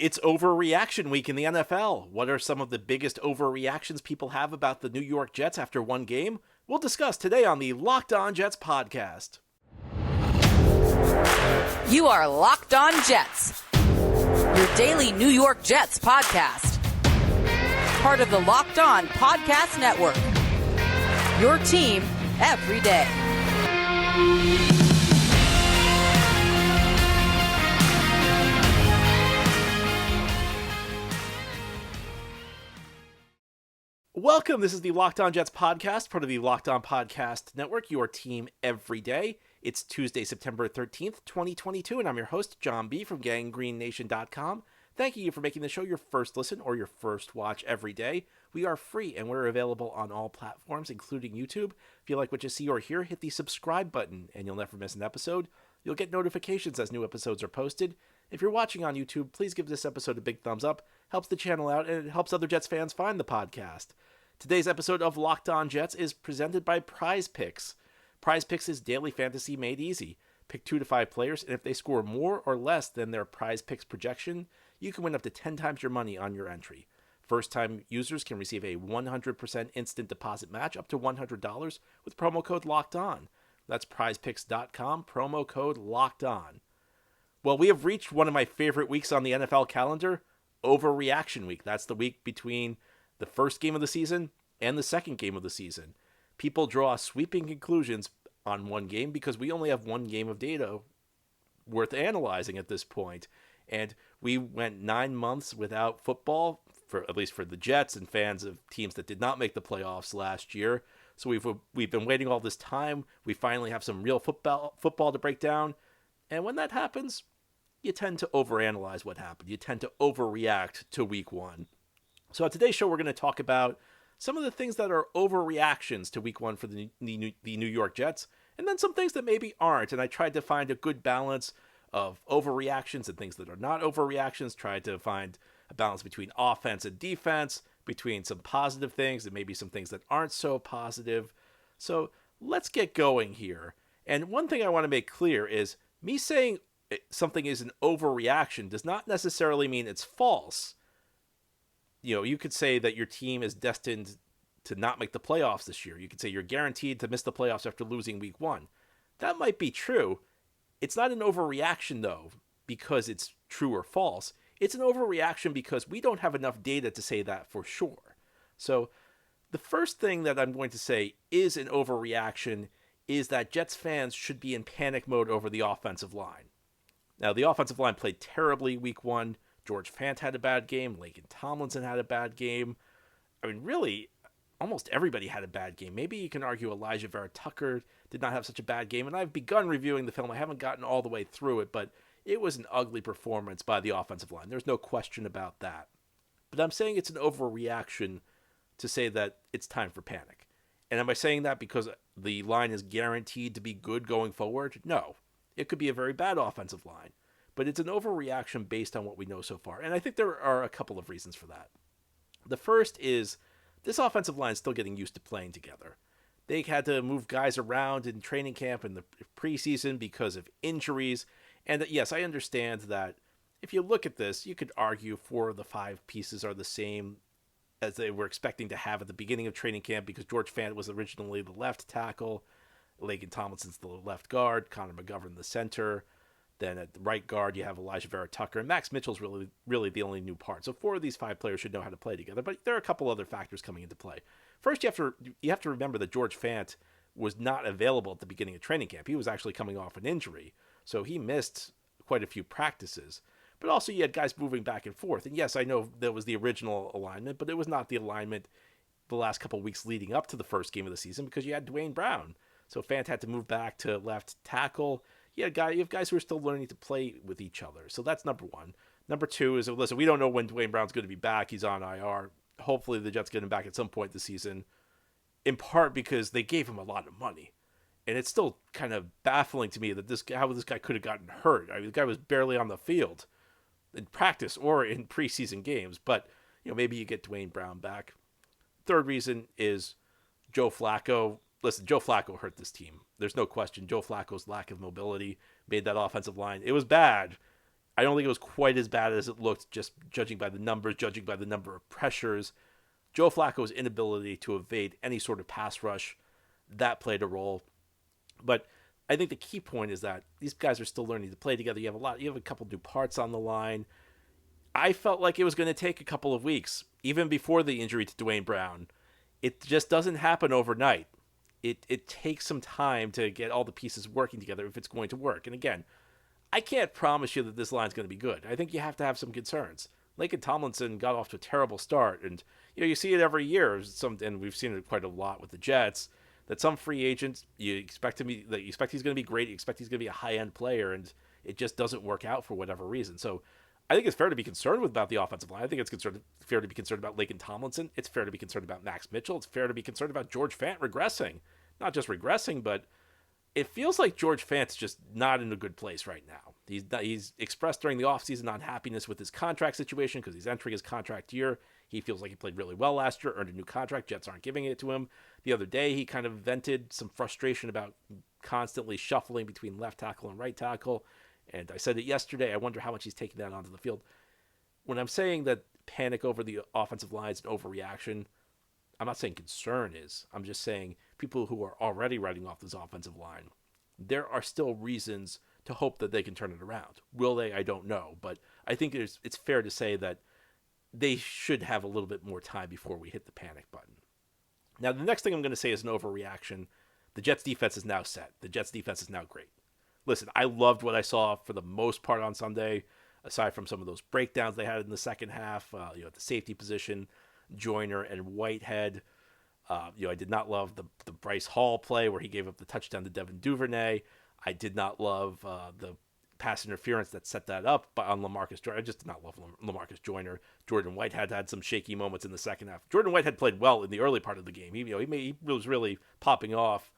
It's overreaction week in the NFL. What are some of the biggest overreactions people have about the New York Jets after one game? We'll discuss today on the Locked On Jets podcast. You are Locked On Jets, your daily New York Jets podcast. Part of the Locked On Podcast Network, your team every day. Welcome. This is the Locked On Jets podcast, part of the Locked On Podcast Network, your team every day. It's Tuesday, September 13th, 2022, and I'm your host, John B. from GangGreenNation.com. Thanking you for making the show your first listen or your first watch every day. We are free and we're available on all platforms, including YouTube. If you like what you see or hear, hit the subscribe button and you'll never miss an episode. You'll get notifications as new episodes are posted. If you're watching on YouTube, please give this episode a big thumbs up. Helps the channel out and it helps other Jets fans find the podcast. Today's episode of Locked On Jets is presented by PrizePicks. PrizePicks is daily fantasy made easy. Pick 2 to 5 players, and if they score more or less than their PrizePicks projection, you can win up to 10 times your money on your entry. First-time users can receive a 100% instant deposit match up to $100 with promo code LOCKEDON. That's prizepicks.com, promo code LOCKEDON. Well, we have reached one of my favorite weeks on the NFL calendar, Overreaction Week. That's the week between the first game of the season and the second game of the season. People draw sweeping conclusions on one game because we only have one game of data worth analyzing at this point. And we went 9 months without football, at least for the Jets and fans of teams that did not make the playoffs last year. So we've been waiting all this time. We finally have some real football to break down. And when that happens, you tend to overanalyze what happened. You tend to overreact to week one. So on today's show, we're going to talk about some of the things that are overreactions to week one for the New York Jets, and then some things that maybe aren't. And I tried to find a good balance of overreactions and things that are not overreactions, tried to find a balance between offense and defense, between some positive things and maybe some things that aren't so positive. So let's get going here. And one thing I want to make clear is me saying something is an overreaction does not necessarily mean it's false. You know, you could say that your team is destined to not make the playoffs this year. You could say you're guaranteed to miss the playoffs after losing week one. That might be true. It's not an overreaction, though, because it's true or false. It's an overreaction because we don't have enough data to say that for sure. So the first thing that I'm going to say is an overreaction is that Jets fans should be in panic mode over the offensive line. Now, the offensive line played terribly week one. George Fant had a bad game. Laken Tomlinson had a bad game. I mean, really, almost everybody had a bad game. Maybe you can argue Elijah Vera-Tucker did not have such a bad game. And I've begun reviewing the film. I haven't gotten all the way through it, but it was an ugly performance by the offensive line. There's no question about that. But I'm saying it's an overreaction to say that it's time for panic. And am I saying that because the line is guaranteed to be good going forward? No. It could be a very bad offensive line. But it's an overreaction based on what we know so far. And I think there are a couple of reasons for that. The first is this offensive line is still getting used to playing together. They had to move guys around in training camp and the preseason because of injuries. And yes, I understand that if you look at this, you could argue 4 of the 5 pieces are the same as they were expecting to have at the beginning of training camp because George Fant was originally the left tackle, Laken Tomlinson's the left guard, Connor McGovern the center. Then at the right guard, you have Elijah Vera-Tucker, and Max Mitchell's really the only new part. So 4 of these 5 players should know how to play together, but there are a couple other factors coming into play. First, you have to remember that George Fant was not available at the beginning of training camp. He was actually coming off an injury, so he missed quite a few practices. But also, you had guys moving back and forth. And yes, I know that was the original alignment, but it was not the alignment the last couple of weeks leading up to the first game of the season because you had Dwayne Brown. So Fant had to move back to left tackle. You have guys who are still learning to play with each other. So that's number one. Number two is, listen, we don't know when Dwayne Brown's going to be back. He's on IR. Hopefully the Jets get him back at some point this season, in part because they gave him a lot of money. And it's still kind of baffling to me that how this guy could have gotten hurt. I mean, the guy was barely on the field in practice or in preseason games. But, maybe you get Dwayne Brown back. Third reason is Joe Flacco. Listen, Joe Flacco hurt this team. There's no question. Joe Flacco's lack of mobility made that offensive line. It was bad. I don't think it was quite as bad as it looked, just judging by the numbers, judging by the number of pressures. Joe Flacco's inability to evade any sort of pass rush, that played a role. But I think the key point is that these guys are still learning to play together. You have a couple new parts on the line. I felt like it was going to take a couple of weeks, even before the injury to Dwayne Brown. It just doesn't happen overnight. It takes some time to get all the pieces working together if it's going to work. And again, I can't promise you that this line's going to be good. I think you have to have some concerns. Laken Tomlinson got off to a terrible start, and you see it every year. And we've seen it quite a lot with the Jets. That some free agents you expect he's going to be great, you expect he's going to be a high end player, and it just doesn't work out for whatever reason. So I think it's fair to be concerned about the offensive line. I think it's fair to be concerned about Laken Tomlinson. It's fair to be concerned about Max Mitchell. It's fair to be concerned about George Fant regressing. Not just regressing, but it feels like George Fant's just not in a good place right now. He's expressed during the offseason unhappiness with his contract situation because he's entering his contract year. He feels like he played really well last year, earned a new contract. Jets aren't giving it to him. The other day, he kind of vented some frustration about constantly shuffling between left tackle and right tackle. And I said it yesterday. I wonder how much he's taking that onto the field. When I'm saying that panic over the offensive line is an overreaction, I'm not saying concern is. I'm just saying people who are already writing off this offensive line, there are still reasons to hope that they can turn it around. Will they? I don't know. But I think it's fair to say that they should have a little bit more time before we hit the panic button. Now, the next thing I'm going to say is an overreaction. The Jets defense is now set. The Jets defense is now great. Listen, I loved what I saw for the most part on Sunday, aside from some of those breakdowns they had in the second half, at the safety position, Joyner and Whitehead. I did not love the Bryce Hall play where he gave up the touchdown to Devin Duvernay. I did not love the pass interference that set that up on LaMarcus Joyner. I just did not love LaMarcus Joyner. Jordan Whitehead had some shaky moments in the second half. Jordan Whitehead played well in the early part of the game. He was really popping off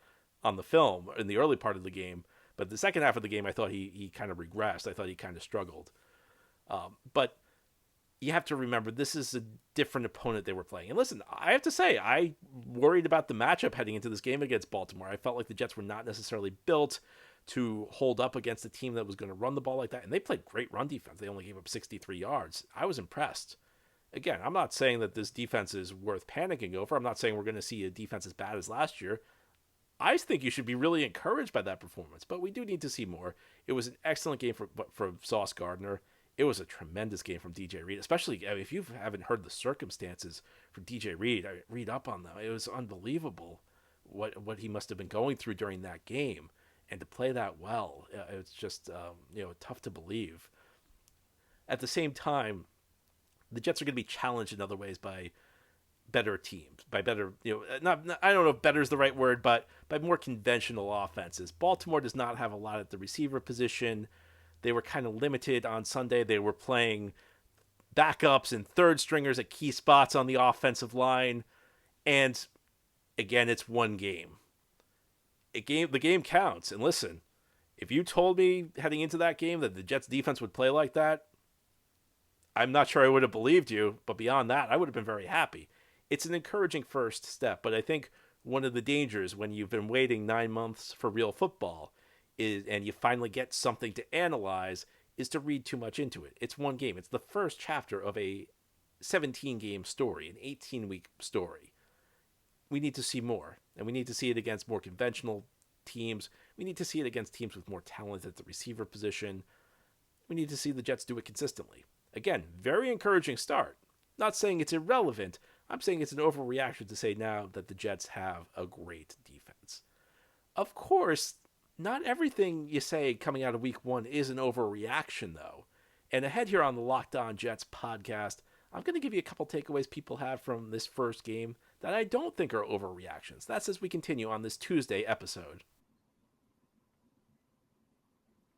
on the film in the early part of the game. But the second half of the game, I thought he kind of regressed. I thought he kind of struggled. But you have to remember, this is a different opponent they were playing. And listen, I have to say, I worried about the matchup heading into this game against Baltimore. I felt like the Jets were not necessarily built to hold up against a team that was going to run the ball like that. And they played great run defense. They only gave up 63 yards. I was impressed. Again, I'm not saying that this defense is worth panicking over. I'm not saying we're going to see a defense as bad as last year. I think you should be really encouraged by that performance, but we do need to see more. It was an excellent game for Sauce Gardner. It was a tremendous game from DJ Reed, especially if you haven't heard the circumstances for DJ Reed. Read up on them. It was unbelievable what he must have been going through during that game, and to play that well, it's just tough to believe. At the same time, the Jets are going to be challenged in other ways by better teams, by better, I don't know if better is the right word, but by more conventional offenses. Baltimore does not have a lot at the receiver position. They were kind of limited on Sunday. They were playing backups and third stringers at key spots on the offensive line. And again, it's one game. The game counts. And listen, if you told me heading into that game that the Jets defense would play like that, I'm not sure I would have believed you. But beyond that, I would have been very happy. It's an encouraging first step, but I think one of the dangers when you've been waiting 9 months for real football and you finally get something to analyze is to read too much into it. It's one game. It's the first chapter of a 17-game story, an 18-week story. We need to see more, and we need to see it against more conventional teams. We need to see it against teams with more talent at the receiver position. We need to see the Jets do it consistently. Again, very encouraging start. Not saying it's irrelevant. I'm saying it's an overreaction to say now that the Jets have a great defense. Of course, not everything you say coming out of week one is an overreaction, though. And ahead here on the Locked On Jets podcast, I'm going to give you a couple takeaways people have from this first game that I don't think are overreactions. That's as we continue on this Tuesday episode.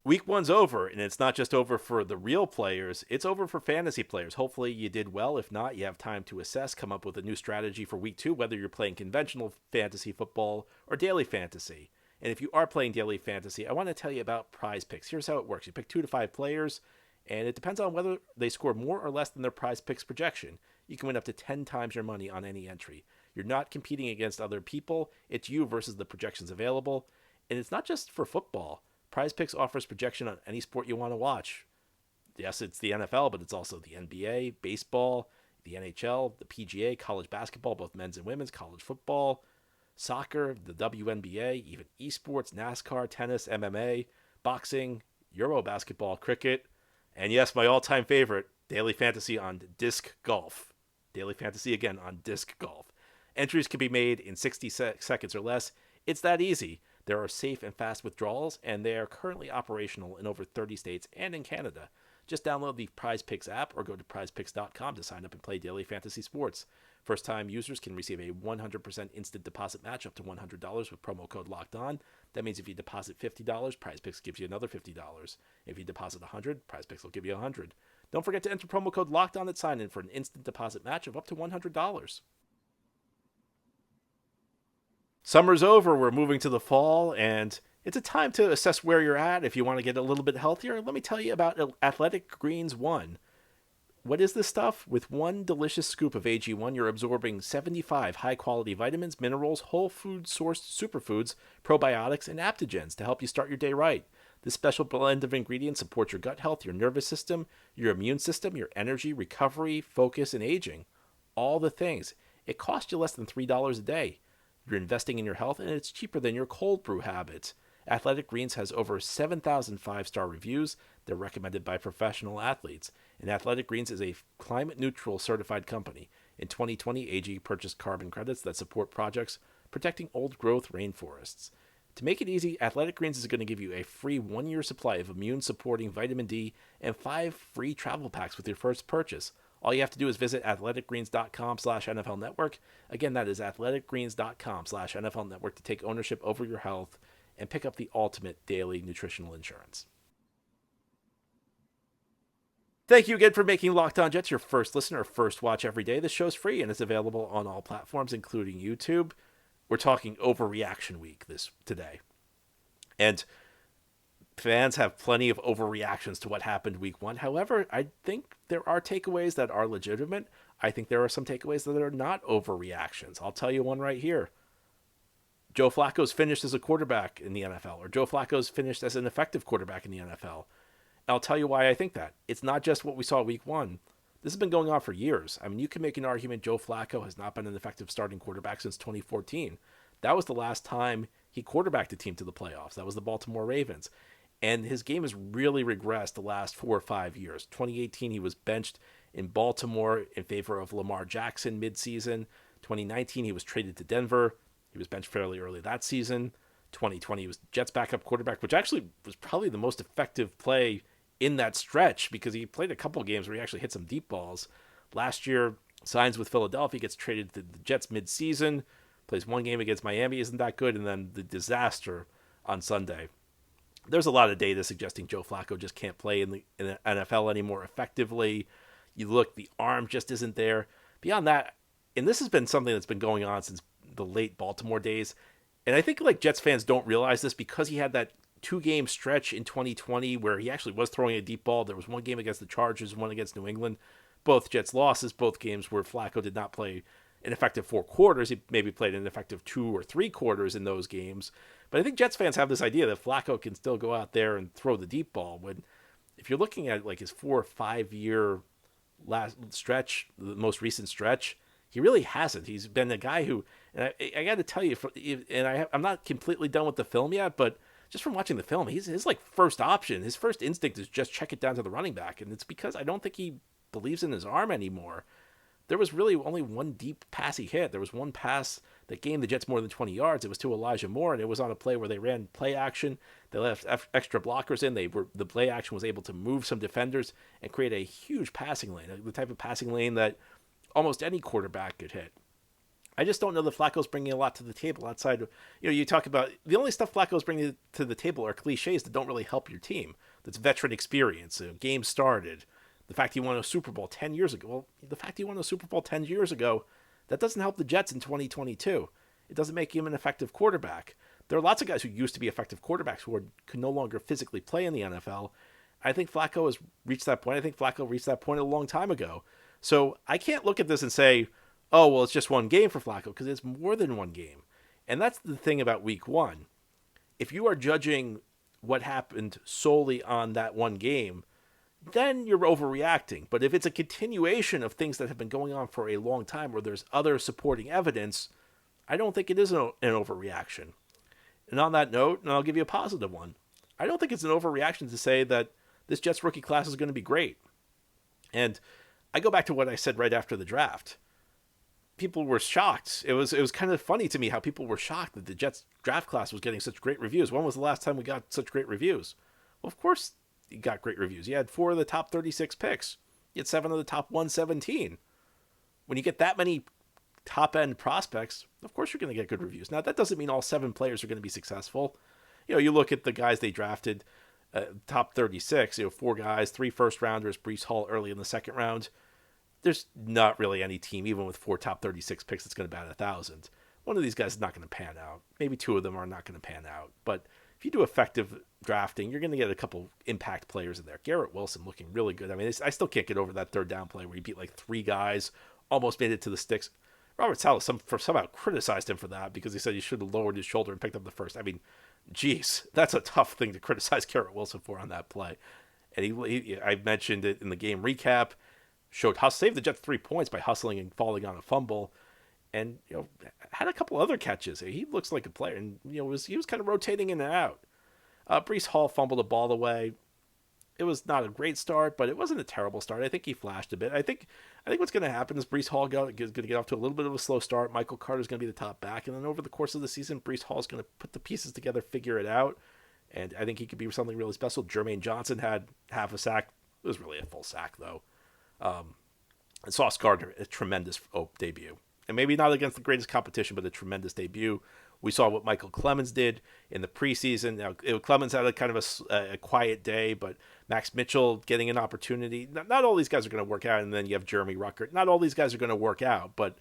Week one's over, and it's not just over for the real players, it's over for fantasy players. Hopefully you did well. If not, you have time to assess, come up with a new strategy for week two, whether you're playing conventional fantasy football or daily fantasy. And if you are playing daily fantasy, I want to tell you about PrizePicks. Here's how it works. You pick 2 to 5 players, and it depends on whether they score more or less than their PrizePicks projection. You can win up to 10 times your money on any entry. You're not competing against other people. It's you versus the projections available. And it's not just for football. PrizePicks offers projection on any sport you want to watch. Yes, it's the NFL, but it's also the NBA, baseball, the NHL, the PGA, college basketball, both men's and women's, college football, soccer, the WNBA, even esports, NASCAR, tennis, MMA, boxing, Euro basketball, cricket, and yes, my all-time favorite, daily fantasy on disc golf. Daily fantasy again on disc golf. Entries can be made in 60 seconds or less. It's that easy. There are safe and fast withdrawals, and they are currently operational in over 30 states and in Canada. Just download the PrizePicks app or go to prizepicks.com to sign up and play daily fantasy sports. First-time users can receive a 100% instant deposit match up to $100 with promo code Locked On. That means if you deposit $50, PrizePicks gives you another $50. If you deposit $100, PrizePicks will give you $100. Don't forget to enter promo code Locked On at sign-in for an instant deposit match of up to $100. Summer's over, we're moving to the fall, and it's a time to assess where you're at if you want to get a little bit healthier. Let me tell you about Athletic Greens 1. What is this stuff? With one delicious scoop of AG1, you're absorbing 75 high-quality vitamins, minerals, whole food-sourced superfoods, probiotics, and adaptogens to help you start your day right. This special blend of ingredients supports your gut health, your nervous system, your immune system, your energy, recovery, focus, and aging. All the things. It costs you less than $3 a day. You're investing in your health, and it's cheaper than your cold brew habits. Athletic Greens has over 7,000 five-star reviews. They're recommended by professional athletes. And Athletic Greens is a climate-neutral certified company. In 2020, AG purchased carbon credits that support projects protecting old-growth rainforests. To make it easy, Athletic Greens is going to give you a free 1-year supply of immune-supporting vitamin D and 5 free travel packs with your first purchase. All you have to do is visit athleticgreens.com/NFL Network. Again, that is athleticgreens.com/NFL Network to take ownership over your health and pick up the ultimate daily nutritional insurance. Thank you again for making Locked On Jets your first listen or first watch every day. This show's free and it's available on all platforms, including YouTube. We're talking overreaction week today. And fans have plenty of overreactions to what happened week 1. However, I think there are takeaways that are legitimate. I think there are some takeaways that are not overreactions. I'll tell you one right here. Joe Flacco's finished as a quarterback in the NFL, or Joe Flacco's finished as an effective quarterback in the NFL. And I'll tell you why I think that. It's not just what we saw week 1. This has been going on for years. I mean, you can make an argument Joe Flacco has not been an effective starting quarterback since 2014. That was the last time he quarterbacked a team to the playoffs. That was the Baltimore Ravens. And his game has really regressed the last 4 or 5 years. 2018, he was benched in Baltimore in favor of Lamar Jackson midseason. 2019, he was traded to Denver. He was benched fairly early that season. 2020, he was Jets' backup quarterback, which actually was probably the most effective play in that stretch because he played a couple games where he actually hit some deep balls. Last year, signs with Philadelphia, gets traded to the Jets midseason, plays one game against Miami, isn't that good, and then the disaster on Sunday. There's a lot of data suggesting Joe Flacco just can't play in the NFL anymore effectively. You look, the arm just isn't there. Beyond that, and this has been something that's been going on since the late Baltimore days, and I think like Jets fans don't realize this because he had that 2-game stretch in 2020 where he actually was throwing a deep ball. There was one game against the Chargers, one against New England. Both Jets losses, both games where Flacco did not play an effective 4 quarters. He maybe played an effective 2 or 3 quarters in those games. But I think Jets fans have this idea that Flacco can still go out there and throw the deep ball. When if you're looking at like his 4 or 5 year last stretch, the most recent stretch, he really hasn't. He's been a guy who, and I got to tell you, and I'm not completely done with the film yet, but just from watching the film, his like first option, his first instinct is just check it down to the running back, and it's because I don't think he believes in his arm anymore. There was really only one deep pass he hit. There was one pass that gained the Jets more than 20 yards. It was to Elijah Moore, and it was on a play where they ran play action. They left extra blockers in. The play action was able to move some defenders and create a huge passing lane, the type of passing lane that almost any quarterback could hit. I just don't know that Flacco's bringing a lot to the table outside of, you talk about the only stuff Flacco's bringing to the table are cliches that don't really help your team. That's veteran experience, game started. The fact he won a Super Bowl 10 years ago. Well, the fact he won a Super Bowl 10 years ago, that doesn't help the Jets in 2022. It doesn't make him an effective quarterback. There are lots of guys who used to be effective quarterbacks who can no longer physically play in the NFL. I think Flacco has reached that point. I think Flacco reached that point a long time ago. So I can't look at this and say, oh, well, it's just one game for Flacco, because it's more than one game. And that's the thing about week 1. If you are judging what happened solely on that one game, then you're overreacting. But if it's a continuation of things that have been going on for a long time where there's other supporting evidence, I don't think it is an overreaction. And on that note, and I'll give you a positive one, I don't think it's an overreaction to say that this Jets rookie class is going to be great. And I go back to what I said right after the draft. People were shocked. It was kind of funny to me how people were shocked that the Jets draft class was getting such great reviews. When was the last time we got such great reviews? Well, of course you got great reviews. You had 4 of the top 36 picks. You had 7 of the top 117. When you get that many top-end prospects, of course you're going to get good reviews. Now, that doesn't mean all 7 players are going to be successful. You look at the guys they drafted, top 36, 4 guys, 3 first-rounders, Breece Hall early in the second round. There's not really any team, even with 4 top 36 picks, that's going to bat 1,000. One of these guys is not going to pan out. Maybe 2 of them are not going to pan out. But if you do effective drafting, you're going to get a couple impact players in there. Garrett Wilson looking really good. I mean, I still can't get over that third down play where he beat like 3 guys, almost made it to the sticks. Robert Saleh somehow criticized him for that because he said he should have lowered his shoulder and picked up the first. I mean, geez, that's a tough thing to criticize Garrett Wilson for on that play. And I mentioned it in the game recap. Saved the Jets 3 points by hustling and falling on a fumble, and had a couple other catches. He looks like a player, and he was kind of rotating in and out. Breece Hall fumbled the ball away. It was not a great start, but it wasn't a terrible start. I think he flashed a bit. I think what's going to happen is Breece Hall is going to get off to a little bit of a slow start. Michael Carter's going to be the top back, and then over the course of the season, Breece Hall's going to put the pieces together, figure it out, and I think he could be something really special. Jermaine Johnson had half a sack. It was really a full sack, though. And Sauce Gardner, a tremendous debut. And maybe not against the greatest competition, but a tremendous debut. We saw what Michael Clemens did in the preseason. Now, Clemens had a kind of a quiet day, but Max Mitchell getting an opportunity. Not all these guys are going to work out, and then you have Jeremy Ruckert. Not all these guys are going to work out, but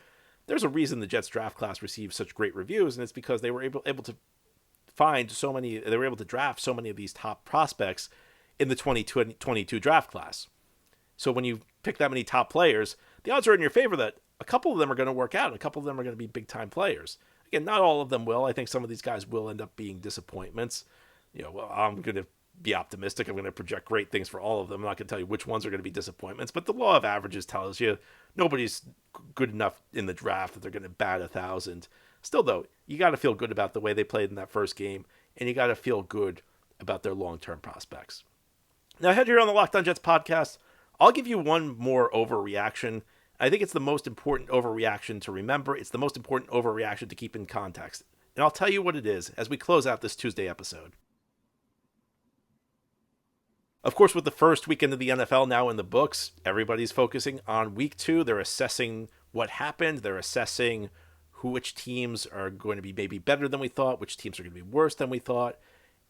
there's a reason the Jets draft class received such great reviews, and it's because they were able to find so many. They were able to draft so many of these top prospects in the 2022 draft class. So when you pick that many top players, the odds are in your favor that a couple of them are going to work out, and a couple of them are going to be big-time players. Again, not all of them will. I think some of these guys will end up being disappointments. I'm going to be optimistic. I'm going to project great things for all of them. I'm not going to tell you which ones are going to be disappointments, but the law of averages tells you nobody's good enough in the draft that they're going to bat 1,000. Still, though, you got to feel good about the way they played in that first game, and you got to feel good about their long-term prospects. Now, ahead here on the Locked On Jets podcast, I'll give you one more overreaction. I think it's the most important overreaction to remember. It's the most important overreaction to keep in context. And I'll tell you what it is as we close out this Tuesday episode. Of course, with the first weekend of the NFL now in the books, everybody's focusing on week 2. They're assessing what happened. They're assessing which teams are going to be maybe better than we thought, which teams are going to be worse than we thought.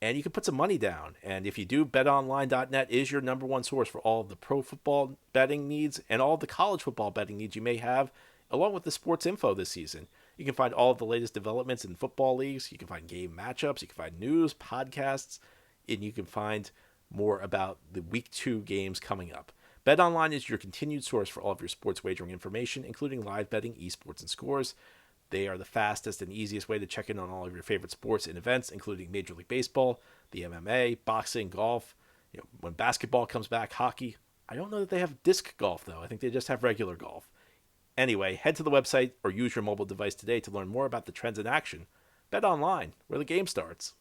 And you can put some money down. And if you do, betonline.net is your number one source for all of the pro football betting needs and all of the college football betting needs you may have, along with the sports info this season. You can find all of the latest developments in football leagues. You can find game matchups. You can find news, podcasts, and you can find more about the Week 2 games coming up. BetOnline is your continued source for all of your sports wagering information, including live betting, esports, and scores. They are the fastest and easiest way to check in on all of your favorite sports and events, including Major League Baseball, the MMA, boxing, golf. When basketball comes back, hockey. I don't know that they have disc golf, though. I think they just have regular golf. Anyway, head to the website or use your mobile device today to learn more about the trends in action. Bet online, where the game starts.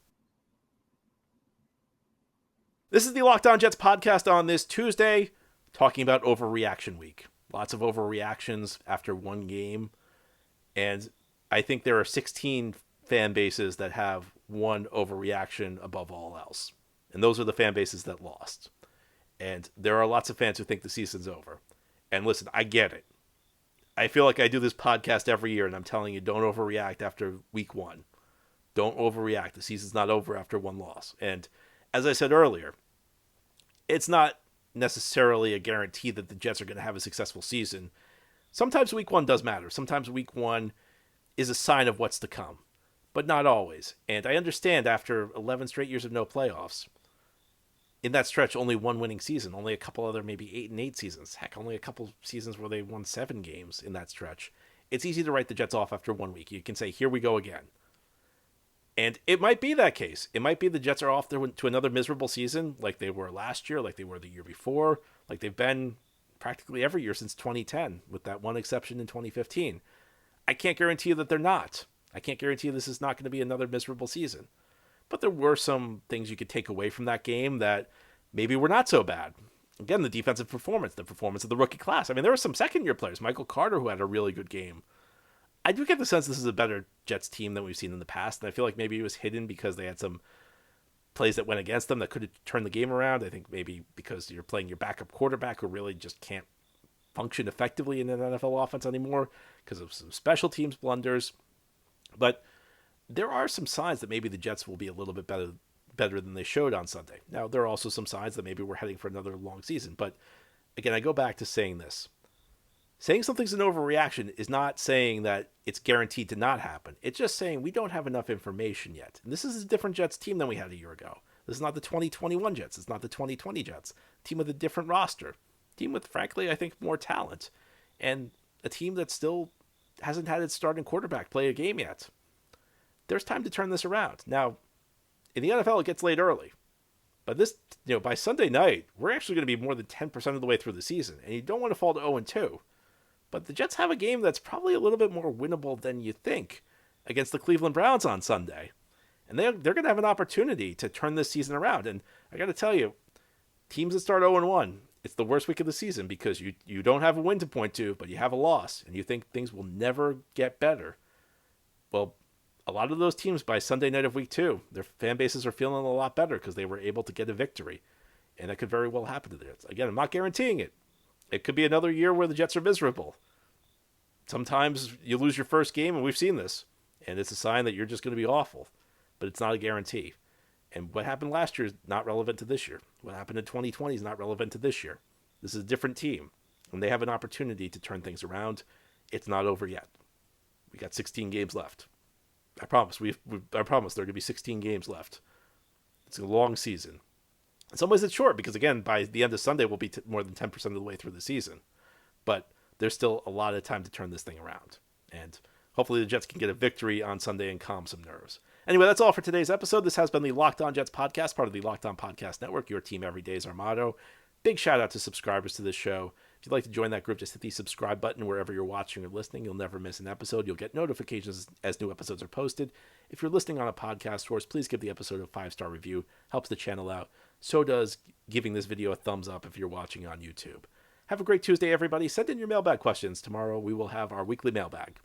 This is the Locked On Jets podcast on this Tuesday, talking about overreaction week. Lots of overreactions after one game. And I think there are 16 fan bases that have one overreaction above all else. And those are the fan bases that lost. And there are lots of fans who think the season's over. And listen, I get it. I feel like I do this podcast every year, and I'm telling you, don't overreact after week 1. Don't overreact. The season's not over after one loss. And as I said earlier, it's not necessarily a guarantee that the Jets are going to have a successful season. Sometimes week 1 does matter. Sometimes week 1 is a sign of what's to come, but not always. And I understand after 11 straight years of no playoffs, in that stretch, only one winning season, only a couple other maybe 8-8 seasons. Heck, only a couple seasons where they won 7 games in that stretch. It's easy to write the Jets off after 1 week. You can say, here we go again. And it might be that case. It might be the Jets are off to another miserable season like they were last year, like they were the year before, like they've been practically every year since 2010, with that one exception in 2015. I can't guarantee you that they're not. I can't guarantee you this is not going to be another miserable season. But there were some things you could take away from that game that maybe were not so bad. Again, the defensive performance, the performance of the rookie class. I mean, there were some second-year players. Michael Carter, who had a really good game. I do get the sense this is a better Jets team than we've seen in the past, and I feel like maybe it was hidden because they had some plays that went against them that could have turned the game around. I think maybe because you're playing your backup quarterback who really just can't function effectively in an NFL offense anymore because of some special teams blunders. But there are some signs that maybe the Jets will be a little bit better than they showed on Sunday. Now, there are also some signs that maybe we're heading for another long season. But again, I go back to saying this. Saying something's an overreaction is not saying that it's guaranteed to not happen. It's just saying we don't have enough information yet. And this is a different Jets team than we had a year ago. This is not the 2021 Jets. It's not the 2020 Jets. A team with a different roster. A team with, frankly, I think more talent. And a team that still hasn't had its starting quarterback play a game yet. There's time to turn this around. Now, in the NFL, it gets late early. But this, by Sunday night, we're actually going to be more than 10% of the way through the season. And you don't want to fall to 0-2. But the Jets have a game that's probably a little bit more winnable than you think against the Cleveland Browns on Sunday. And they're going to have an opportunity to turn this season around. And I got to tell you, teams that start 0-1, it's the worst week of the season because you don't have a win to point to, but you have a loss. And you think things will never get better. Well, a lot of those teams by Sunday night of week 2, their fan bases are feeling a lot better because they were able to get a victory. And that could very well happen to the Jets. Again, I'm not guaranteeing it. It could be another year where the Jets are miserable. Sometimes you lose your first game, and we've seen this, and it's a sign that you're just going to be awful, but it's not a guarantee. And what happened last year is not relevant to this year. What happened in 2020 is not relevant to this year. This is a different team, and they have an opportunity to turn things around. It's not over yet. We got 16 games left. I promise. I promise there are going to be 16 games left. It's a long season. In some ways, it's short because, again, by the end of Sunday, we'll be more than 10% of the way through the season. But there's still a lot of time to turn this thing around. And hopefully the Jets can get a victory on Sunday and calm some nerves. Anyway, that's all for today's episode. This has been the Locked On Jets podcast, part of the Locked On Podcast Network. Your team every day is our motto. Big shout out to subscribers to this show. If you'd like to join that group, just hit the subscribe button wherever you're watching or listening. You'll never miss an episode. You'll get notifications as new episodes are posted. If you're listening on a podcast source, please give the episode a 5-star review. Helps the channel out. So does giving this video a thumbs up if you're watching on YouTube. Have a great Tuesday, everybody. Send in your mailbag questions. Tomorrow we will have our weekly mailbag.